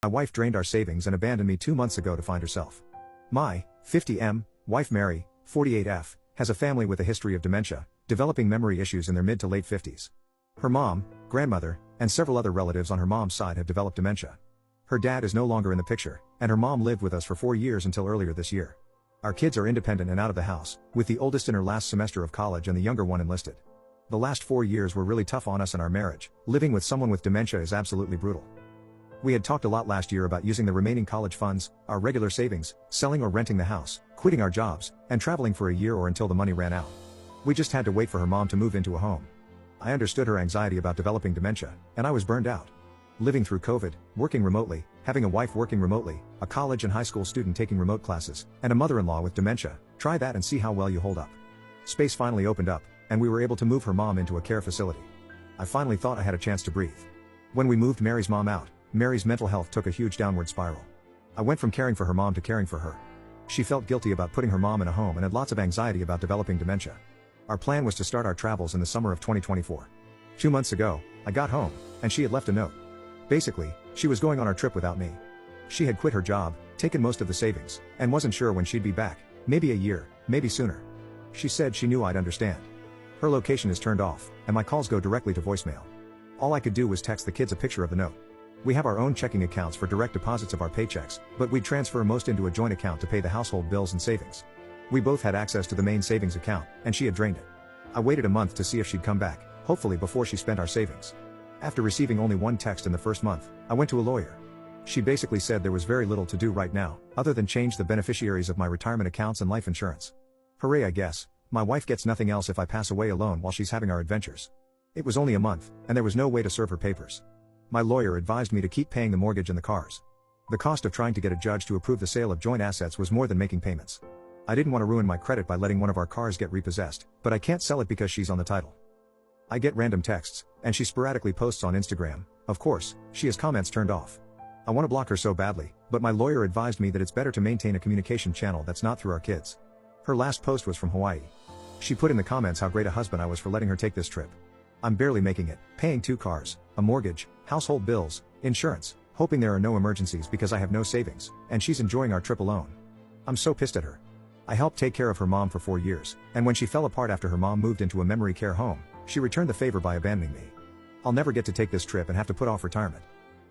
My wife drained our savings and abandoned me 2 months ago to find herself. My 50M wife Mary, 48F, has a family with a history of dementia, developing memory issues in their mid to late 50s. Her mom, grandmother, and several other relatives on her mom's side have developed dementia. Her dad is no longer in the picture, and her mom lived with us for 4 years until earlier this year. Our kids are independent and out of the house, with the oldest in her last semester of college and the younger one enlisted. The last 4 years were really tough on us and our marriage. Living with someone with dementia is absolutely brutal. We had talked a lot last year about using the remaining college funds, our regular savings, selling or renting the house, quitting our jobs, and traveling for a year or until the money ran out. We just had to wait for her mom to move into a home. I understood her anxiety about developing dementia, and I was burned out. Living through COVID, working remotely, having a wife working remotely, a college and high school student taking remote classes, and a mother-in-law with dementia, try that and see how well you hold up. Space finally opened up, and we were able to move her mom into a care facility. I finally thought I had a chance to breathe. When we moved Mary's mom out, Mary's mental health took a huge downward spiral. I went from caring for her mom to caring for her. She felt guilty about putting her mom in a home and had lots of anxiety about developing dementia. Our plan was to start our travels in the summer of 2024. 2 months ago, I got home, and she had left a note. Basically, she was going on our trip without me. She had quit her job, taken most of the savings, and wasn't sure when she'd be back, maybe a year, maybe sooner. She said she knew I'd understand. Her location is turned off, and my calls go directly to voicemail. All I could do was text the kids a picture of the note. We have our own checking accounts for direct deposits of our paychecks, but we'd transfer most into a joint account to pay the household bills and savings. We both had access to the main savings account, and she had drained it. I waited a month to see if she'd come back, hopefully before she spent our savings. After receiving only one text in the first month, I went to a lawyer. She basically said there was very little to do right now, other than change the beneficiaries of my retirement accounts and life insurance. Hooray, I guess. My wife gets nothing else if I pass away alone while she's having our adventures. It was only a month, and there was no way to serve her papers. My lawyer advised me to keep paying the mortgage and the cars. The cost of trying to get a judge to approve the sale of joint assets was more than making payments. I didn't want to ruin my credit by letting one of our cars get repossessed, but I can't sell it because she's on the title. I get random texts, and she sporadically posts on Instagram. Of course, she has comments turned off. I want to block her so badly, but my lawyer advised me that it's better to maintain a communication channel that's not through our kids. Her last post was from Hawaii. She put in the comments how great a husband I was for letting her take this trip. I'm barely making it, paying 2 cars, a mortgage, household bills, insurance, hoping there are no emergencies because I have no savings, and she's enjoying our trip alone. I'm so pissed at her. I helped take care of her mom for 4 years, and when she fell apart after her mom moved into a memory care home, she returned the favor by abandoning me. I'll never get to take this trip and have to put off retirement.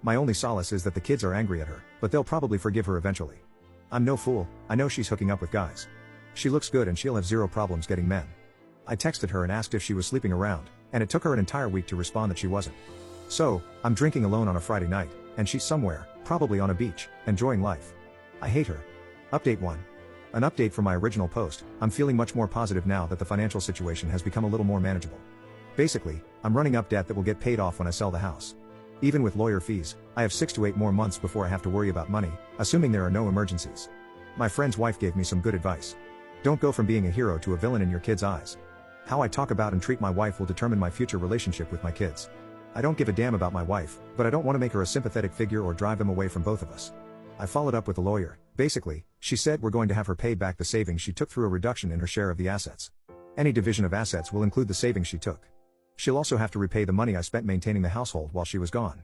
My only solace is that the kids are angry at her, but they'll probably forgive her eventually. I'm no fool, I know she's hooking up with guys. She looks good and she'll have zero problems getting men. I texted her and asked if she was sleeping around, and it took her an entire week to respond that she wasn't. So, I'm drinking alone on a Friday night, and she's somewhere, probably on a beach, enjoying life. I hate her. Update 1. An update from my original post. I'm feeling much more positive now that the financial situation has become a little more manageable. Basically, I'm running up debt that will get paid off when I sell the house. Even with lawyer fees, I have 6 to 8 more months before I have to worry about money, assuming there are no emergencies. My friend's wife gave me some good advice. Don't go from being a hero to a villain in your kids' eyes. How I talk about and treat my wife will determine my future relationship with my kids. I don't give a damn about my wife, but I don't want to make her a sympathetic figure or drive them away from both of us. I followed up with a lawyer. Basically, she said we're going to have her pay back the savings she took through a reduction in her share of the assets. Any division of assets will include the savings she took. She'll also have to repay the money I spent maintaining the household while she was gone.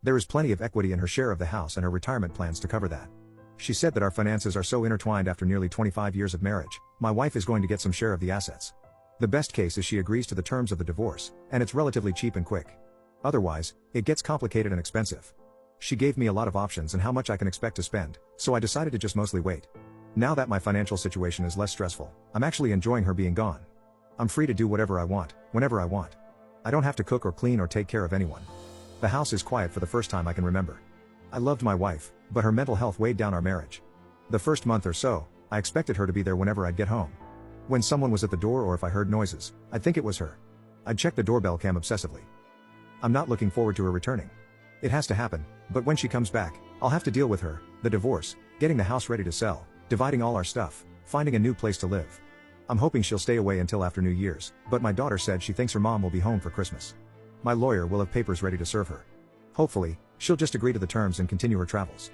There is plenty of equity in her share of the house and her retirement plans to cover that. She said that our finances are so intertwined after nearly 25 years of marriage, my wife is going to get some share of the assets. The best case is she agrees to the terms of the divorce, and it's relatively cheap and quick. Otherwise, it gets complicated and expensive. She gave me a lot of options and how much I can expect to spend, so I decided to just mostly wait. Now that my financial situation is less stressful, I'm actually enjoying her being gone. I'm free to do whatever I want, whenever I want. I don't have to cook or clean or take care of anyone. The house is quiet for the first time I can remember. I loved my wife, but her mental health weighed down our marriage. The first month or so, I expected her to be there whenever I'd get home. When someone was at the door or if I heard noises, I'd think it was her. I'd check the doorbell cam obsessively. I'm not looking forward to her returning. It has to happen, but when she comes back, I'll have to deal with her, the divorce, getting the house ready to sell, dividing all our stuff, finding a new place to live. I'm hoping she'll stay away until after New Year's, but my daughter said she thinks her mom will be home for Christmas. My lawyer will have papers ready to serve her. Hopefully, she'll just agree to the terms and continue her travels.